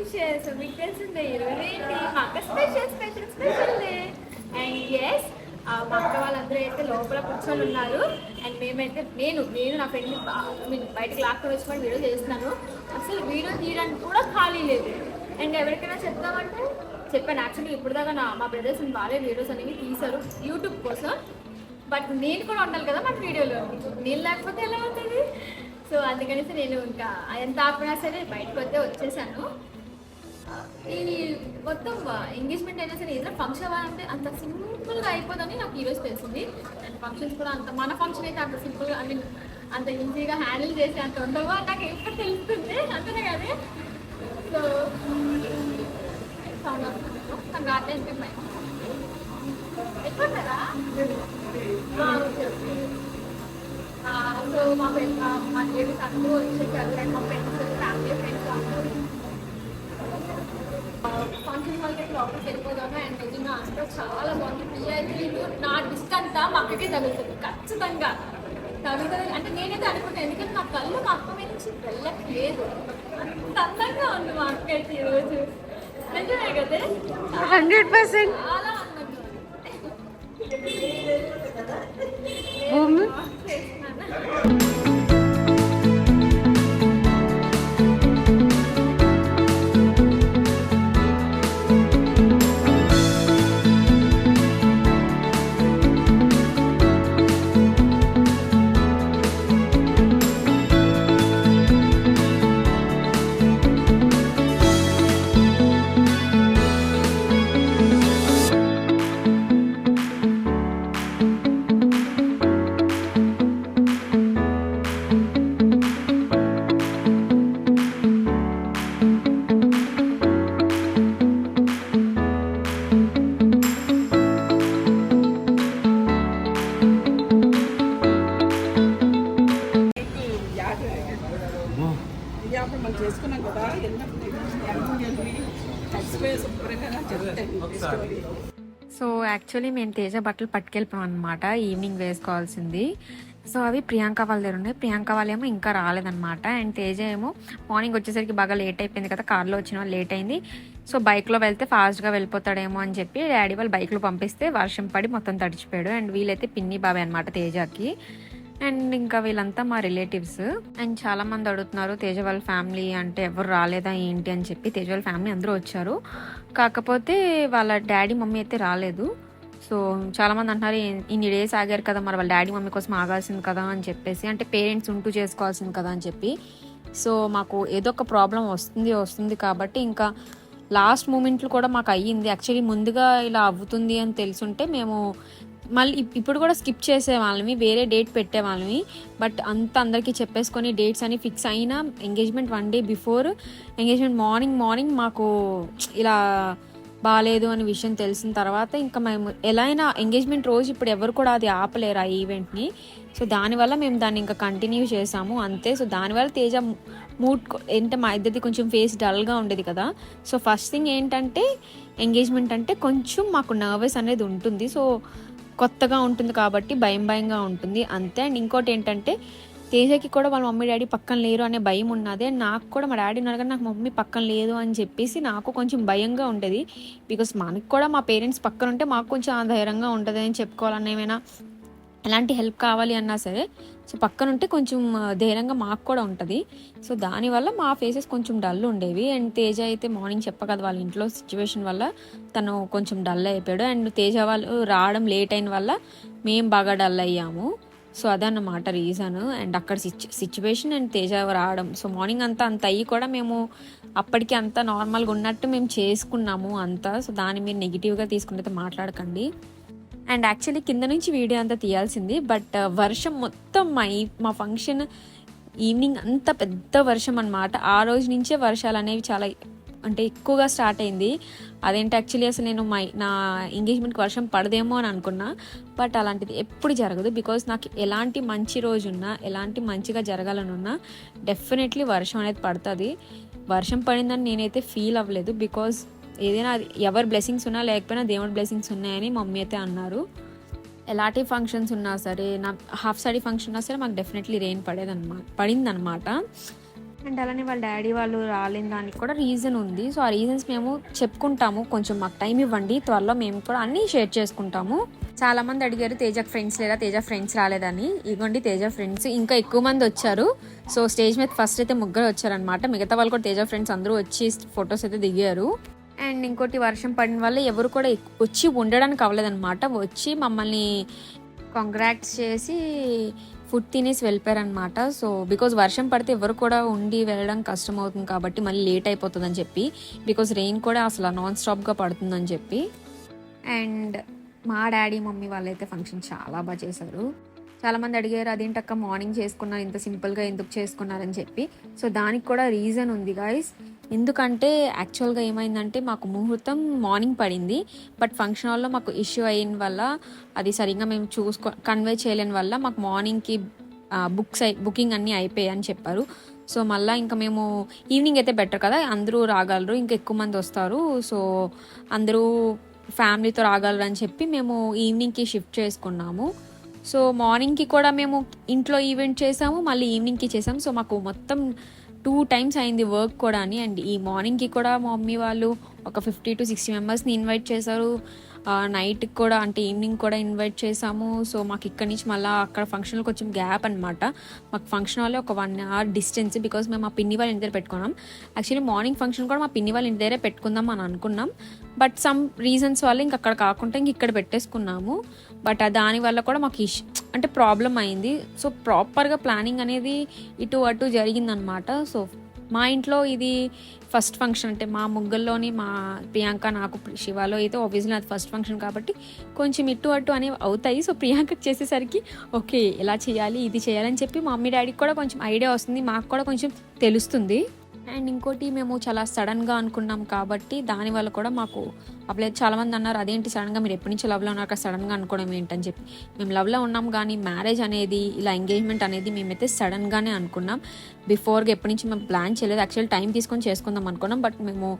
Wishes. మీకు తెలిసిందే ఈరోజు ఏంటి మా అక్క స్పెషల్ డే. అండ్ ఎస్, మా అక్క వాళ్ళందరూ అయితే లోపల కూర్చొని ఉన్నారు. అండ్ మేమైతే నేను నా ఫ్రెండ్ని బయటకు లాక్కొని వచ్చి వీడియో చేస్తున్నాను. అసలు వీడియో తీయడానికి కూడా ఖాళీ లేదు. అండ్ ఎవరికైనా చెప్తామంటే చెప్పాను. యాక్చువల్లీ ఇప్పుడు దాకా మా బ్రదర్స్ వాళ్ళే వీడియోస్ అనేవి తీశారు యూట్యూబ్ కోసం. బట్ నేను కూడా ఉండాలి కదా మన వీడియోలో, నేను లేకపోతే ఎలా అవుతుంది? సో అందుకనేసి నేను ఇంకా ఎంత ఆపినా సరే బయటకు వస్తే వచ్చేసాను. ఈ మొత్తం ఎంగేజ్మెంట్ అయినా సరే ఏదైనా ఫంక్షన్ అవ్వాలంటే అంత సింపుల్గా అయిపోతుందని నాకు ఈరోజు తెలిసింది. అండ్ ఫంక్షన్స్ కూడా అంత, మన ఫంక్షన్ అయితే అంత సింపుల్గా, ఐ మీన్ అంత ఈజీగా హ్యాండిల్ చేసి అంత ఉండవు నాకు ఎప్పుడు తెలుస్తుంది. అంతనే కానీ సో సౌండ్ వస్తున్నాను నాకు రాత్రి ఎంత ఎక్కువరా. సో మా ఫ్రెండ్స్ మా లేడీస్ అందరూ వచ్చేసారు. అండ్ మా ఫ్రెండ్స్ ఫ్యామిలీ ఫ్రెండ్స్ అందరూ ఫంక్షన్ వాళ్ళకి లోపలికి వెళ్ళిపోదాము. అండ్ నిజంగా అంతా చాలా బాగుంది. పిఐపీ నా డిస్ట్ అంతా మా అక్కకే తగులుతుంది, ఖచ్చితంగా తగులుతుంది. అంటే నేనైతే అనుకుంటాను, ఎందుకంటే నా కళ్ళు మా అక్క మీద నుంచి వెళ్ళట్లేదు. అంత అందంగా ఉంది మా అక్క అయితే ఈరోజు. నిజమే కదా, 100%. చాలా అందంగా భూమి చేసుకున్నాం కదా. సో యాక్చువల్లీ మేము తేజ బట్టలు పట్టుకెళ్ళిపోయాం అనమాట, ఈవినింగ్ వేసుకోవాల్సింది. సో అవి ప్రియాంక వాళ్ళ దగ్గర ఉన్నాయి. ప్రియాంక వాళ్ళేమో ఇంకా రాలేదనమాట. అండ్ తేజ ఏమో మార్నింగ్ వచ్చేసరికి బాగా లేట్ అయిపోయింది కదా, కార్లో వచ్చిన వాళ్ళు లేట్ అయింది. సో బైక్లో వెళ్తే ఫాస్ట్గా వెళ్ళిపోతాడేమో అని చెప్పి డాడీ వాళ్ళు బైక్లో పంపిస్తే వర్షం పడి మొత్తం తడిచిపోయాడు. అండ్ వీళ్ళైతే పిన్ని బాబాయ్ అనమాట తేజకి. అండ్ ఇంకా వీళ్ళంతా మా రిలేటివ్స్. అండ్ చాలా మంది అడుగుతున్నారు తేజ వాళ్ళ ఫ్యామిలీ అంటే ఎవరు రాలేదా ఏంటి అని చెప్పి. తేజ వాళ్ళ ఫ్యామిలీ అందరూ వచ్చారు, కాకపోతే వాళ్ళ డాడీ మమ్మీ అయితే రాలేదు. సో చాలామంది అంటున్నారు ఇన్ని డేస్ ఆగారు కదా, మరి వాళ్ళ డాడీ మమ్మీ కోసం ఆగాల్సింది కదా అని చెప్పేసి, అంటే పేరెంట్స్ ఉంటూ చేసుకోవాల్సింది కదా అని చెప్పి. సో మాకు ఏదో ఒక ప్రాబ్లం వస్తుంది కాబట్టి ఇంకా లాస్ట్ మూమెంట్లు కూడా మాకు అయ్యింది. యాక్చువల్లీ ముందుగా ఇలా అవుతుంది అని తెలుసుంటే మేము మళ్ళీ ఇప్పుడు కూడా స్కిప్ చేసేవాళ్ళమి, వేరే డేట్ పెట్టేవాళ్ళమి. బట్ అందరికీ చెప్పేసుకొని డేట్స్ అని ఫిక్స్ అయినా engagement 1 day before engagement morning మాకు ఇలా బాగాలేదు అనే విషయం తెలిసిన తర్వాత ఇంకా మేము ఎలా అయినా ఎంగేజ్మెంట్ రోజు ఇప్పుడు ఎవరు కూడా అది ఆపలేరు ఆ ఈవెంట్ని. సో దానివల్ల మేము దాన్ని ఇంకా కంటిన్యూ చేసాము అంతే. సో దానివల్ల తేజ మూడ్ ఏంటంటే మా ఇద్దరిది కొంచెం ఫేస్ డల్గా ఉండేది కదా. సో ఫస్ట్ థింగ్ ఏంటంటే ఎంగేజ్మెంట్ అంటే కొంచెం మాకు నర్వస్ అనేది ఉంటుంది. సో కొత్తగా ఉంటుంది కాబట్టి భయంగా ఉంటుంది అంతే. అండ్ ఇంకోటి ఏంటంటే తేజకి కూడా వాళ్ళ మమ్మీ డాడీ పక్కన లేరు అనే భయం ఉన్నది. అండ్ నాకు కూడా మా డాడీ ఉన్నారు కానీ నాకు మమ్మీ పక్కన లేదు అని చెప్పేసి నాకు కొంచెం భయంగా ఉండేది. బికాస్ మనకి కూడా మా పేరెంట్స్ పక్కన ఉంటే మాకు కొంచెం ధైర్యంగా ఉంటుంది అని చెప్పుకోవాలన్న, ఏమైనా ఎలాంటి హెల్ప్ కావాలి అన్నా సరే సో పక్కన ఉంటే కొంచెం ధైర్యంగా మాకు కూడా ఉంటుంది. సో దానివల్ల మా ఫేసెస్ కొంచెం డల్ ఉండేవి. అండ్ తేజ అయితే మార్నింగ్ చెప్పగలదు వాళ్ళ ఇంట్లో సిచ్యువేషన్ వల్ల తను కొంచెం డల్ అయిపోయాడు. అండ్ తేజ వాళ్ళు రావడం లేట్ అయిన వల్ల మేము బాగా డల్ అయ్యాము. సో అదన్నమాట రీజన్. అండ్ అక్కడ సిచ్యువేషన్ అండ్ తేజ రావడం. సో మార్నింగ్ అంతా అయ్యి కూడా మేము అప్పటికి అంతా నార్మల్గా ఉన్నట్టు మేము చేసుకున్నాము అంతా. సో దాన్ని మీరు నెగిటివ్గా తీసుకుంటే మాట్లాడకండి. అండ్ యాక్చువల్లీ కింద నుంచి వీడియో అంతా తీయాల్సింది, బట్ వర్షం మొత్తం మా ఫంక్షన్ ఈవినింగ్ అంత పెద్ద వర్షం అనమాట. ఆ రోజు నుంచే వర్షాలు అనేవి చాలా అంటే ఎక్కువగా స్టార్ట్ అయింది. అదేంటి యాక్చువల్లీ అసలు నేను నా ఎంగేజ్మెంట్కి వర్షం పడదేమో అని అనుకున్నా, బట్ అలాంటిది ఎప్పుడు జరగదు. బికాజ్ నాకు ఎలాంటి మంచి రోజు ఉన్నా, ఎలాంటి మంచిగా జరగాలని ఉన్నా డెఫినెట్లీ వర్షం అనేది పడుతుంది. వర్షం పడిందని నేనైతే ఫీల్ అవ్వలేదు. బికాజ్ ఏదైనా ఎవరి బ్లెస్సింగ్స్ ఉన్నా లేకపోయినా దేవుడి బ్లెస్సింగ్స్ ఉన్నాయని మమ్మీ అయితే అన్నారు. ఎలాంటి ఫంక్షన్స్ ఉన్నా సరే, నా హాఫ్ సారీ ఫంక్షన్ ఉన్నా సరే మాకు డెఫినెట్లీ రెయిన్ పడిందనమాట. అండ్ అలానే వాళ్ళ డాడీ వాళ్ళు రాలేని దానికి కూడా రీజన్ ఉంది. సో ఆ రీజన్స్ మేము చెప్పుకుంటాము, కొంచెం మాకు టైం ఇవ్వండి, త్వరలో మేము కూడా అన్నీ షేర్ చేసుకుంటాము. చాలా మంది అడిగారు తేజ ఫ్రెండ్స్ లేదా, తేజ ఫ్రెండ్స్ రాలేదని. ఇవ్వండి తేజ ఫ్రెండ్స్ ఇంకా ఎక్కువ మంది వచ్చారు. సో స్టేజ్ మీద ఫస్ట్ అయితే ముగ్గురు వచ్చారనమాట, మిగతా వాళ్ళు కూడా తేజ ఫ్రెండ్స్ అందరూ వచ్చి ఫొటోస్ అయితే దిగారు. అండ్ ఇంకోటి వర్షం పడిన వల్ల ఎవరు కూడా వచ్చి ఉండడానికి అవ్వలేదన్నమాట. వచ్చి మమ్మల్ని కాంగ్రాట్స్ చేసి ఫుడ్ తినేసి వెళ్ళిపోయారనమాట. సో బికాజ్ వర్షం పడితే ఎవరు కూడా ఉండి వెళ్ళడం కష్టం అవుతుంది కాబట్టి మళ్ళీ లేట్ అయిపోతుందని చెప్పి, బికాజ్ రెయిన్ కూడా అసలు నాన్ స్టాప్గా పడుతుందని చెప్పి. అండ్ మా డాడీ మమ్మీ వాళ్ళైతే ఫంక్షన్ చాలా బాగా చేశారు. చాలామంది అడిగారు అదేంటక్క మార్నింగ్ చేసుకున్నారు, ఇంత సింపుల్గా ఎందుకు చేసుకున్నారని చెప్పి. సో దానికి కూడా రీజన్ ఉంది గాయస్. ఎందుకంటే యాక్చువల్గా ఏమైందంటే మాకు ముహూర్తం మార్నింగ్ పడింది, బట్ ఫంక్షన్ హాల్లో మాకు ఇష్యూ అయిన వల్ల అది సరిగ్గా మేము కన్వే చేయలేని వల్ల మాకు మార్నింగ్కి బుకింగ్ అన్నీ అయిపోయాయి అని చెప్పారు. సో మళ్ళీ ఇంకా మేము ఈవినింగ్ అయితే బెటర్ కదా, అందరూ రాగలరు, ఇంకా ఎక్కువ మంది వస్తారు, సో అందరూ ఫ్యామిలీతో రాగలరు అని చెప్పి మేము ఈవినింగ్కి షిఫ్ట్ చేసుకున్నాము. సో మార్నింగ్కి కూడా మేము ఇంట్లో ఈవెంట్ చేసాము, మళ్ళీ ఈవినింగ్కి చేసాము. సో మాకు మొత్తం 2 times అయింది వర్క్ కూడా అని. అండ్ ఈ మార్నింగ్కి కూడా మా మమ్మీ వాళ్ళు ఒక 50 to 60 మెంబర్స్ని ఇన్వైట్ చేశారు. నైట్కి కూడా అంటే ఈవినింగ్ కూడా ఇన్వైట్ చేసాము. సో మాకు ఇక్కడ నుంచి మళ్ళీ అక్కడ ఫంక్షన్లో కొంచెం గ్యాప్ అనమాట. మాకు ఫంక్షన్ హాల్లో ఒక 1 hour డిస్టెన్స్, బికాజ్ మేము మా పిన్ని వాళ్ళ ఇంటి దగ్గర పెట్టుకున్నాం. యాక్చువల్లీ మార్నింగ్ ఫంక్షన్ కూడా మా పిన్ని వాళ్ళ ఇంటి దగ్గరే పెట్టుకుందాం అని అనుకున్నాం, బట్ సమ్ రీజన్స్ వల్ల ఇంక అక్కడ కాకుండా ఇంక ఇక్కడ పెట్టేసుకున్నాము. బట్ దానివల్ల కూడా మాకు అంటే ప్రాబ్లం అయింది. సో ప్రాపర్గా ప్లానింగ్ అనేది ఇటు అటు జరిగిందనమాట. సో మా ఇంట్లో ఇది ఫస్ట్ ఫంక్షన్, అంటే మా ముగ్గుల్లోని మా ప్రియాంక నాకు శివాలో అయితే ఆబ్వియస్లీ అది ఫస్ట్ ఫంక్షన్ కాబట్టి కొంచెం ఇటు అటు అనేవి అవుతాయి. సో ప్రియాంకకి చేసేసరికి ఓకే ఎలా చేయాలి, ఇది చేయాలని చెప్పి మా మమ్మీ డాడీకి కూడా కొంచెం ఐడియా వస్తుంది, మాకు కూడా కొంచెం తెలుస్తుంది. అండ్ ఇంకోటి మేము చాలా సడన్గా అనుకున్నాం కాబట్టి దానివల్ల కూడా మాకు అప్పుడు చాలామంది అన్నారు అదేంటి సడన్గా మీరు ఎప్పటి నుంచి లవ్లో ఉన్నారు సడన్గా అనుకోవడం ఏంటని చెప్పి. మేము లవ్లో ఉన్నాం కానీ మ్యారేజ్ అనేది ఇలా ఎంగేజ్మెంట్ అనేది మేమైతే సడన్గానే అనుకున్నాం. బిఫోర్గా ఎప్పటి నుంచి మేము ప్లాన్ చేయలేదు. యాక్చువల్లీ టైం తీసుకొని చేసుకుందాం అనుకున్నాం, బట్ మేము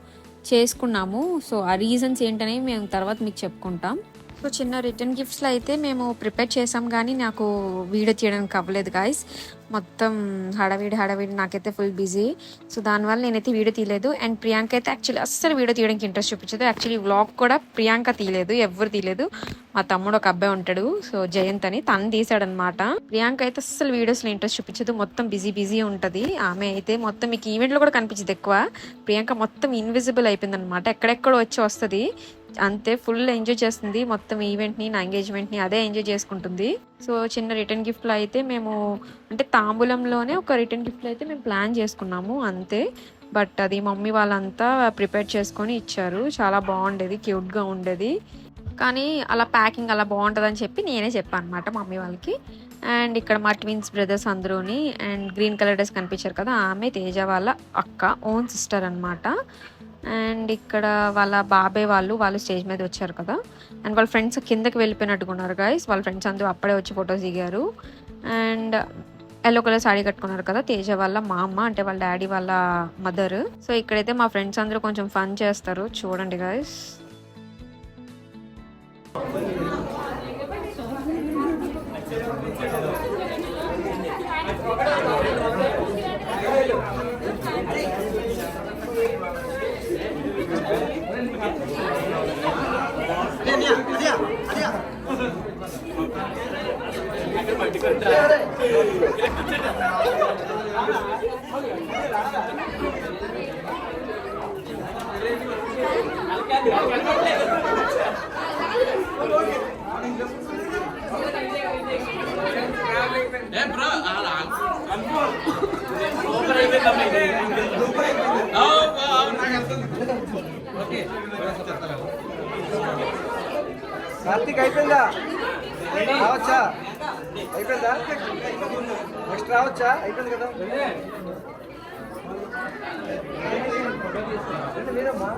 చేసుకున్నాము. సో ఆ రీజన్స్ ఏంటనేవి మేము తర్వాత మీకు చెప్పుకుంటాం. సో చిన్న రిటర్న్ గిఫ్ట్స్లో అయితే మేము ప్రిపేర్ చేసాం కానీ నాకు వీడియో తీయడానికి అవ్వలేదు గాయస్. మొత్తం హడావిడి నాకైతే ఫుల్ బిజీ. సో దానివల్ల నేనైతే వీడియో తీయలేదు. అండ్ ప్రియాంక అయితే యాక్చువల్లీ అస్సలు వీడియో తీయడానికి ఇంట్రెస్ట్ చూపించదు. యాక్చువల్లీ వ్లాగ్ కూడా ప్రియాంక తీయలేదు, ఎవరు తీయలేదు. మా తమ్ముడు ఒక అబ్బాయి ఉంటాడు, సో జయంత్ అని, తను తీసాడనమాట. ప్రియాంక అయితే అస్సలు వీడియోస్లో ఇంట్రెస్ట్ చూపించదు, మొత్తం బిజీ ఉంటుంది. ఆమె అయితే మొత్తం మీకు ఈవెంట్లో కూడా కనిపించదు ఎక్కువ. ప్రియాంక మొత్తం ఇన్విజిబుల్ అయిపోయింది అనమాట, ఎక్కడెక్కడో వచ్చి వస్తుంది అంతే. ఫుల్ ఎంజాయ్ చేస్తుంది మొత్తం ఈవెంట్ని, నా ఎంగేజ్మెంట్ని అదే ఎంజాయ్ చేసుకుంటుంది. సో చిన్న రిటర్న్ గిఫ్ట్లో అయితే మేము అంటే తాంబూలంలోనే ఒక రిటర్న్ గిఫ్ట్లో అయితే మేము ప్లాన్ చేసుకున్నాము అంతే. బట్ అది మమ్మీ వాళ్ళంతా ప్రిపేర్ చేసుకొని ఇచ్చారు, చాలా బాగుండేది, క్యూట్గా ఉండేది. కానీ అలా ప్యాకింగ్ అలా బాగుంటుందని చెప్పి నేనే చెప్పాను అనమాట మమ్మీ వాళ్ళకి. అండ్ ఇక్కడ మా ట్విన్స్ బ్రదర్స్ అందరూని, అండ్ గ్రీన్ కలర్ డ్రెస్ కనిపించారు కదా, ఆమె తేజ వాళ్ళ అక్క, ఓన్ సిస్టర్ అనమాట. అండ్ ఇక్కడ వాళ్ళ బాబాయ్ వాళ్ళు స్టేజ్ మీద వచ్చారు కదా, అండ్ వాళ్ళ ఫ్రెండ్స్ కిందకి వెళ్ళిపోయినట్టుకున్నారు గాయస్. వాళ్ళ ఫ్రెండ్స్ అందరూ అప్పుడే వచ్చి ఫొటోస్ దిగారు. అండ్ ఎల్లో కలర్ సాడీ కట్టుకున్నారు కదా తేజ వాళ్ళ మా అమ్మ, అంటే వాళ్ళ డాడీ వాళ్ళ మదర్. సో ఇక్కడైతే మా ఫ్రెండ్స్ అందరూ కొంచెం ఫన్ చేస్తారు, చూడండి గాయస్. కార్తీక్ అయిపోయిందా? రావచ్చా? అయిపోయిందా? నెక్స్ట్ రావచ్చా? అయిపోయింది కదా. మీరమ్మా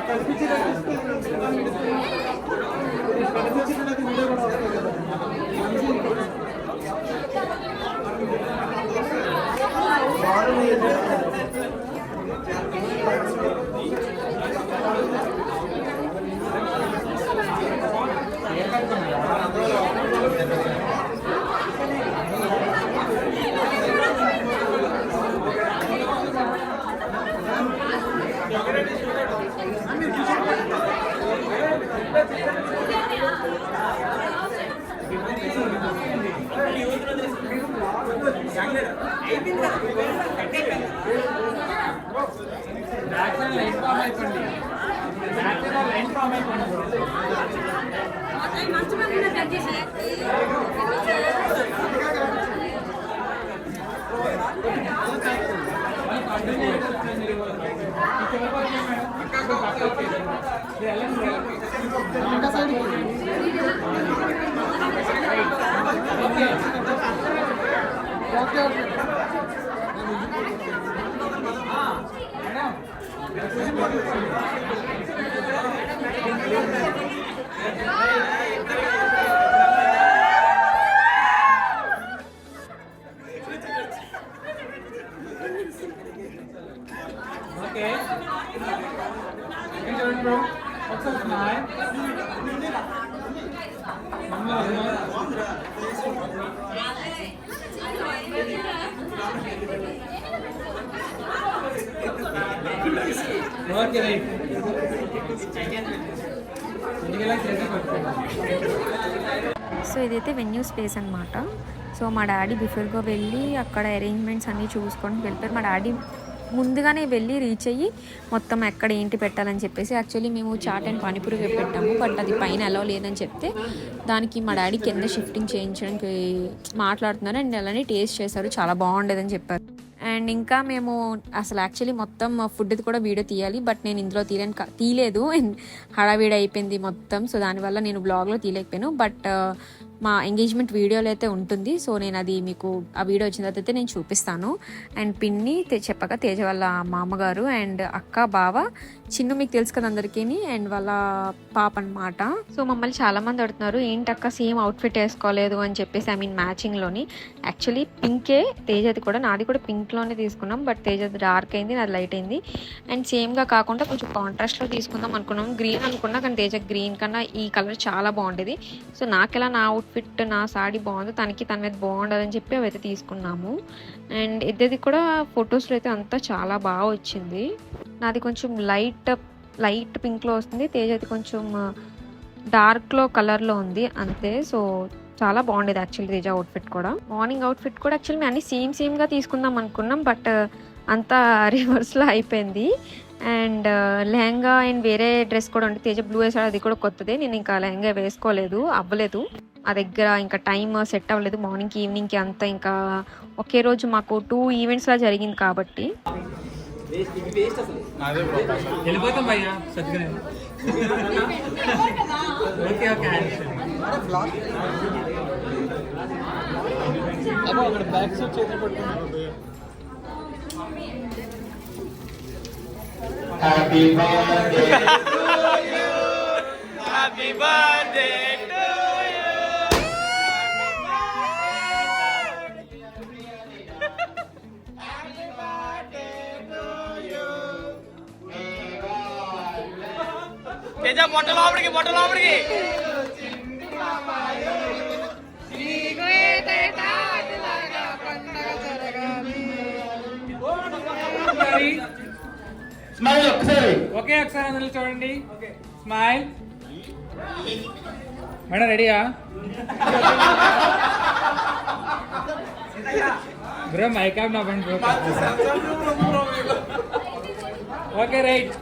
కనిపించి వీడియో కూడా వస్తుంది కదా. సో ఇదైతే వెన్యూ స్పేస్ అనమాట. సో మా డాడీ బిఫోర్గా వెళ్ళి అక్కడ అరేంజ్మెంట్స్ అన్నీ చూసుకొని వెళ్ళిపోయారు. మా డాడీ ముందుగానే వెళ్ళి రీచ్ అయ్యి మొత్తం ఎక్కడ ఏంటి పెట్టాలని చెప్పేసి, యాక్చువల్లీ మేము చాట్ అండ్ పానీపూరి పెట్టాము, బట్ అది పైన ఎలా లేదని చెప్తే దానికి మా డాడీ కింద షిఫ్టింగ్ చేయించడానికి మాట్లాడుతున్నారు. అండ్ అలానే టేస్ట్ చేశారు, చాలా బాగుండేదని చెప్పారు. అండ్ ఇంకా మేము అసలు యాక్చువల్లీ మొత్తం ఫుడ్ది కూడా వీడియో తీయాలి, బట్ నేను ఇందులో తీయలేదు. అండ్ హడావిడి అయిపోయింది మొత్తం, సో దానివల్ల నేను బ్లాగ్లో తీయలేకపోయాను. బట్ మా ఎంగేజ్మెంట్ వీడియోలో అయితే ఉంటుంది. సో నేను అది మీకు ఆ వీడియో వచ్చిన తర్వాత అయితే నేను చూపిస్తాను. అండ్ పిన్ని చెప్పగా తేజ వాళ్ళ మామగారు అండ్ అక్క బావ చిన్ను మీకు తెలుసు కదా అందరికీ, అండ్ వాళ్ళ పాప అనమాట. సో మమ్మల్ని చాలా మంది అడుగుతున్నారు ఏంటక్క సేమ్ అవుట్ఫిట్ వేసుకోలేదు అని చెప్పేసి, ఐ మీన్ మ్యాచింగ్లోని. యాక్చువల్లీ పింకే తేజది కూడా, నాది కూడా పింక్లోనే తీసుకున్నాం, బట్ తేజది డార్క్ అయింది, నాది లైట్ అయింది. అండ్ సేమ్గా కాకుండా కొంచెం కాంట్రాస్ట్లో తీసుకుందాం అనుకున్నాం. గ్రీన్ అనుకున్నా కానీ తేజ గ్రీన్ కన్నా ఈ కలర్ చాలా బాగుండేది. సో నాకెలా నా అవుట్ఫిట్ నా సాడీ బాగుంది, తన మీద బాగుండదని చెప్పి అవైతే తీసుకున్నాము. అండ్ ఇద్దరిది కూడా ఫొటోస్లో అయితే అంతా చాలా బాగా వచ్చింది. నాది కొంచెం లైట్ పింక్లో వస్తుంది, తేజది కొంచెం డార్క్లో కలర్లో ఉంది అంతే. సో చాలా బాగుండేది యాక్చువల్లీ తేజ అవుట్ఫిట్ కూడా. మార్నింగ్ అవుట్ఫిట్ కూడా యాక్చువల్లీ మేము అన్ని సేమ్గా తీసుకుందాం అనుకున్నాం, బట్ అంతా రివర్స్లో అయిపోయింది. అండ్ లెహంగా అండ్ వేరే డ్రెస్ కూడా ఉంది, తేజ బ్లూ వేసాడు, అది కూడా కొత్తదే. నేను ఇంకా లెహంగా వేసుకోలేదు, అవ్వలేదు ఆ దగ్గర, ఇంకా టైం సెట్ అవ్వలేదు. మార్నింగ్కి ఈవినింగ్కి అంతా ఇంకా ఒకే రోజు మాకు 2 ఈవెంట్స్లా జరిగింది కాబట్టి. Happy birthday to you. Happy birthday to you. Happy birthday to you. Teja bottle loverki. Niku ete taatlaga pandaga jaragani. Smile ఒకసారి అందరూ చూడండి. స్మైల్. మేడం రెడీయా? బ్రో మైక్ ఆఫ్ నా బండి బ్రో. Okay right.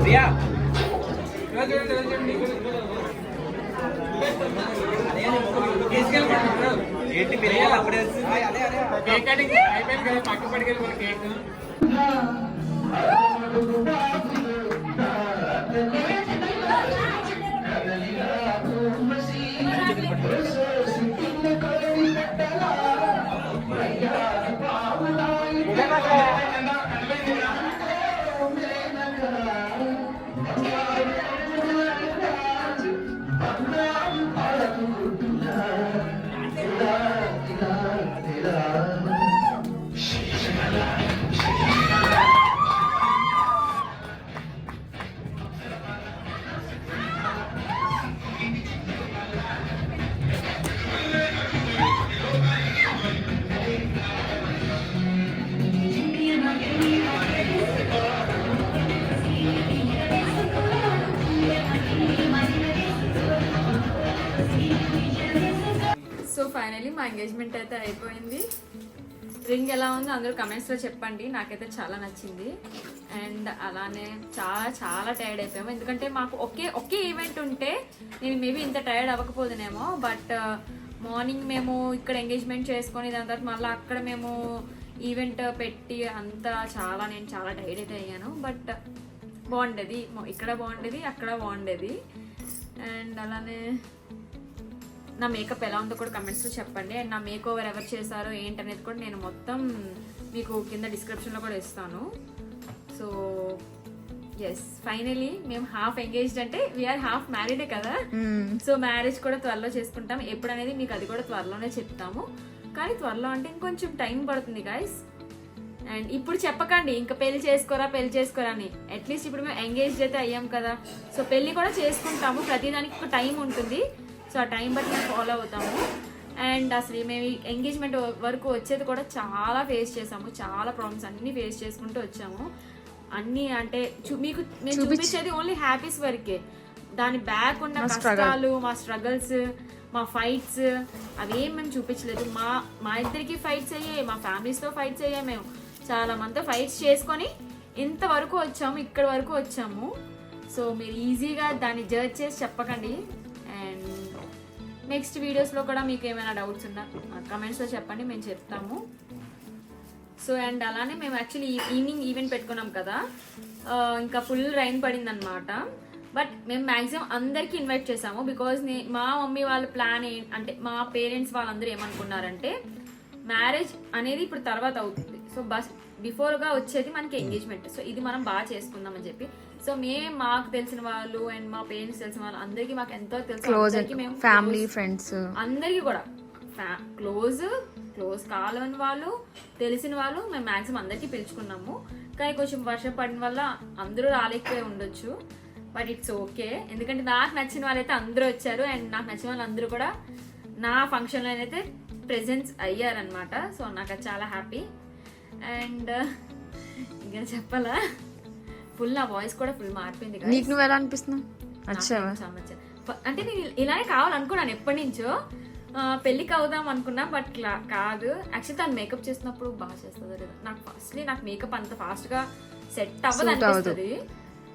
రియా ఇలా చూడండి ఇలా చూడండి తీసుకెళ్ళి ఏంటి మీరు అప్పుడే కేక్ కటింగ్ అయిపోయింది కదా పక్క పట్టుకెళ్ళి మన కేక్ సో ఫైనలీ మా ఎంగేజ్మెంట్ అయితే అయిపోయింది. రింగ్ ఎలా ఉందో అందరూ కమెంట్స్లో చెప్పండి. నాకైతే చాలా నచ్చింది. అండ్ అలానే చాలా చాలా టైర్డ్ అయిపోయాము. ఎందుకంటే మాకు ఒకే ఈవెంట్ ఉంటే నేను మేబీ ఇంత టైర్డ్ అవ్వకపోదునేమో. బట్ మార్నింగ్ మేము ఇక్కడ ఎంగేజ్మెంట్ చేసుకొని దాని తర్వాత మళ్ళీ అక్కడ మేము ఈవెంట్ పెట్టి అంతా నేను చాలా టైర్డ్ అయితే అయ్యాను. బట్ బాగుండేది, ఇక్కడ బాగుండేది, అక్కడ బాగుండేది. అండ్ అలానే నా మేకప్ ఎలా ఉందో కూడా కమెంట్స్లో చెప్పండి. అండ్ నా మేక్ ఓవర్ ఎవరు చేశారో ఏంటనేది కూడా నేను మొత్తం మీకు కింద డిస్క్రిప్షన్లో కూడా ఇస్తాను. సో ఎస్, ఫైనలీ మేము హాఫ్ ఎంగేజ్డ్ అంటే వీఆర్ హాఫ్ మ్యారీడే కదా. సో మ్యారేజ్ కూడా త్వరలో చేసుకుంటాం. ఎప్పుడు అనేది మీకు అది కూడా త్వరలోనే చెప్తాము. కానీ త్వరలో అంటే ఇంకొంచెం టైం పడుతుంది గైస్. అండ్ ఇప్పుడు చెప్పకండి ఇంకా పెళ్లి చేసుకోరా అని. అట్లీస్ట్ ఇప్పుడు మేము ఎంగేజ్డ్ అయితే అయ్యాం కదా. సో పెళ్లి కూడా చేసుకుంటాము. ప్రతిదానికి ఒక టైం ఉంటుంది. సో ఆ టైం బట్టి మేము ఫాలో అవుతాము. అండ్ అసలు మేము ఎంగేజ్మెంట్ వరకు వచ్చేది కూడా చాలా ఫేస్ చేసాము. చాలా ప్రాబ్లమ్స్ అన్నీ ఫేస్ చేసుకుంటూ వచ్చాము. అన్నీ అంటే మీకు మేము చూపించేది ఓన్లీ హ్యాపీస్ వరకే. దాని బ్యాక్ ఉన్న కష్టాలు, మా స్ట్రగల్స్, మా ఫైట్స్ అవేం మేము చూపించలేదు. మా ఇద్దరికి ఫైట్స్ అయ్యాయి, మా ఫ్యామిలీస్తో ఫైట్స్ అయ్యాయి. మేము చాలా మందితో ఫైట్స్ చేసుకొని ఇంతవరకు వచ్చాము, ఇక్కడ వరకు వచ్చాము. సో మీరు ఈజీగా దాన్ని జడ్జ్ చేసి చెప్పకండి. అండ్ నెక్స్ట్ వీడియోస్లో కూడా మీకు ఏమైనా డౌట్స్ ఉన్నా కమెంట్స్లో చెప్పండి, మేము చెప్తాము. సో అండ్ అలానే మేము యాక్చువల్లీ ఈవినింగ్ ఈవెంట్ పెట్టుకున్నాం కదా. ఇంకా ఫుల్ రైన్ పడింది అనమాట. బట్ మేము మ్యాక్సిమం అందరికీ ఇన్వైట్ చేసాము. బికాజ్ మా మమ్మీ వాళ్ళ ప్లాన్ అంటే మా పేరెంట్స్ వాళ్ళందరూ ఏమనుకున్నారంటే మ్యారేజ్ అనేది ఇప్పుడు తర్వాత అవుతుంది. సో బిఫోర్గా వచ్చేది మనకి ఎంగేజ్మెంట్. సో ఇది మనం బాగా చేసుకుందాం అని చెప్పి. సో మాకు తెలిసిన వాళ్ళు అండ్ మా పేరెంట్స్ తెలిసిన వాళ్ళు అందరికీ మాకు ఎంతో తెలుసు. మేము ఫ్యామిలీ ఫ్రెండ్స్ అందరికీ కూడా క్లోజ్ కాలని వాళ్ళు, తెలిసిన వాళ్ళు మేము మ్యాక్సిమం అందరికీ పిలుచుకున్నాము. కానీ కొంచెం వర్షం పడిన వల్ల అందరూ రాలేకపోయి ఉండొచ్చు. But it's okay. ఎందుకంటే నాకు నచ్చిన వాళ్ళైతే అందరూ వచ్చారు. అండ్ నాకు నచ్చిన వాళ్ళు అందరూ కూడా నా ఫంక్షన్లో అయితే ప్రెజెన్స్ అయ్యారనమాట. సో నాకు అది చాలా హ్యాపీ. అండ్ ఇంకా చెప్పాలా, ఫుల్ నా వాయిస్ కూడా ఫుల్ మారిపోయింది. నీకు నువ్వు ఎలా అనిపిస్తున్నావు? అంటే నేను ఇలానే కావాలనుకున్నాను ఎప్పటి నుంచో. పెళ్ళికి అవుదాం అనుకున్నా, బట్ కాదు. యాక్చువల్లీ తను మేకప్ చేసినప్పుడు బాగా చేస్తుంది లేదా. నాకు మేకప్ అంత ఫాస్ట్గా సెట్ అవ్వదు అనిపిస్తుంది.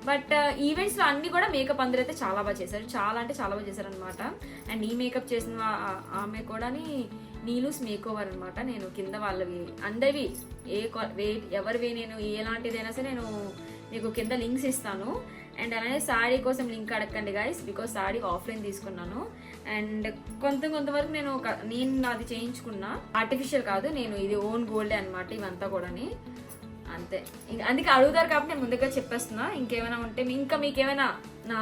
బట్ ఈవెంట్స్ లో అన్ని కూడా మేకప్ అందరూ అయితే చాలా బాగా చేశారు. చాలా అంటే చాలా బాగా చేశారు అనమాట. అండ్ ఈ మేకప్ చేసిన ఆమె కూడా నీలూస్ మేక్ ఓవర్ అనమాట. నేను కింద వాళ్ళవి అందరివి ఎవరివి నేను ఎలాంటిదైనా సరే నేను మీకు కింద లింక్స్ ఇస్తాను. అండ్ అలానే సాడీ కోసం లింక్ అడగండి గైస్, బికాస్ సాడీ ఆఫ్లైన్ తీసుకున్నాను. అండ్ కొంతవరకు నేను నాది చేయించుకున్నా, ఆర్టిఫిషియల్ కాదు, నేను ఇది ఓన్ గోల్డే అనమాట ఇవంతా కూడాని. అంతే, అందుకే అడుగుతారు కాబట్టి నేను ముందుగా చెప్పేస్తున్నా. ఇంకేమైనా ఉంటే ఇంకా మీకు ఏమైనా నా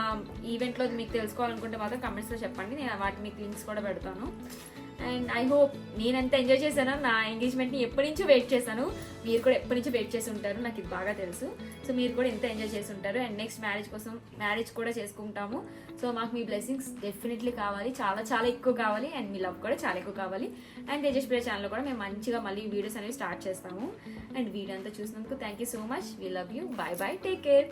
ఈవెంట్లో మీకు తెలుసుకోవాలనుకుంటే మాత్రం కమెంట్స్లో చెప్పండి, నేను వాటి మీకు లింక్స్ కూడా పెడతాను. అండ్ ఐ హోప్ నేను ఎంత ఎంజాయ్ చేశానో, నా ఎంగేజ్మెంట్ని ఎప్పటి నుంచో వెయిట్ చేశాను, మీరు కూడా ఎప్పటి నుంచో వెయిట్ చేసి ఉంటారు, నాకు ఇది బాగా తెలుసు. సో మీరు కూడా ఎంత ఎంజాయ్ చేసి ఉంటారు. అండ్ నెక్స్ట్ మ్యారేజ్ కూడా చేసుకుంటాము. సో మాకు మీ బ్లెస్సింగ్స్ డెఫినెట్లీ కావాలి, చాలా చాలా ఎక్కువ కావాలి. అండ్ మీ లవ్ కూడా చాలా ఎక్కువ కావాలి. అండ్ తేజస్ ప్రియ ఛానల్లో కూడా మేము మంచిగా మళ్ళీ వీడియోస్ అనేవి స్టార్ట్ చేస్తాము. అండ్ వీడియో అంతా చూసినందుకు thank you so much. We love you. Bye bye, take care.